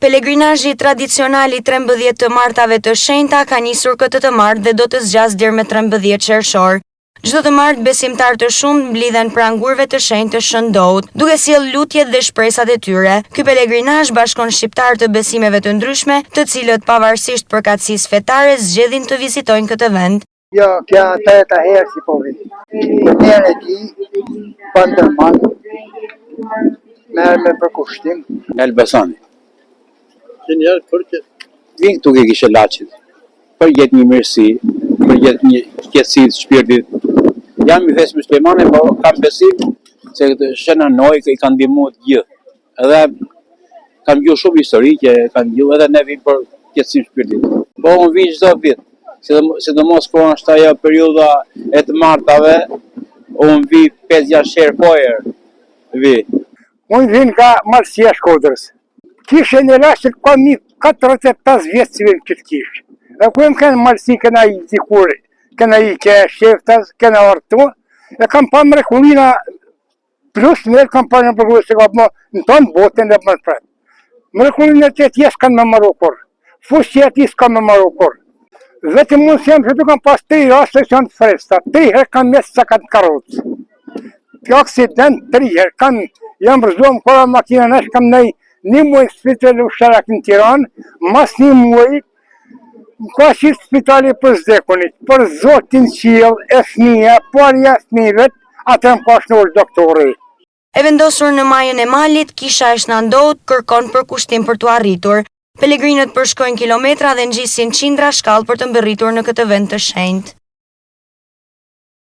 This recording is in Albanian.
Pelegrinazhi tradicional I 13 të martave të shenjta ka nisur këtë të martë dhe do të zgjas deri më 13 qershor. Çdo të martë besimtar të shumtë mblidhen pranë gurëve të shenjtë të Shëndout, duke sjellë lutjet dhe shpresat e tyre. Ky pelegrinazh bashkon shqiptar të besimeve të ndryshme, të cilët pavarësisht përkatësisë fetare zgjedhin të vizitojnë këtë vend. Jo, kjo treta herë si po vi. Herë e di, pandërman, merë me përkushtim. Elbasani. Që njerë për që vinë këtu ke kishe laqit, për jetë një mirësi, për jetë një qetësi të shpirtit. Jam I fesë muslimane, po kam besim se këtë shëna noj I kanë ndihmuar të gjithë. Edhe kam gjuhë shumë historike, kanë gjuhë edhe ne vim për qetësim shpirtit. Po unë vi çdo vit, sidomos kur është ajo periudha e të martave, unë vi 5-6 herë po herë. Vi. Unë vin nga Malësia Shkodrës. Kishe në rashtë ka 45 vjetë si vim këtë kishë. Dhe ku jem kënë Malësi këna I dikur, këna I ke sheftas, këna artu, e kam pa mrekullina plus nërë kam pa në përgujë se ka më në tonë botën dhe më në pretë. Mrekullina të tjesë kanë me maru kur, fushë të tjesë kanë me maru kur. Vetëm mund se jam që tu kam pas 3 raste që janë të fresta, 3 herë kam mesë sa kanë karotës. Kjo aksident 3 herë, jam rëzuam kora makina nështë kam nej 1 muaj spital Usharak në Tiranë, mas 1 muaj, ka qitë spitali për zdekunit, për zotin qilë, e fëmija, parja fëmivet, atër më pash në ullë doktori. E vendosur në majën e malit, kisha e Shëndout kërkon përkushtim për t'u arritur. Pelegrinët përshkojnë kilometra dhe ngjisin qindra shkallë për të mbërritur në këtë vend të shenjtë.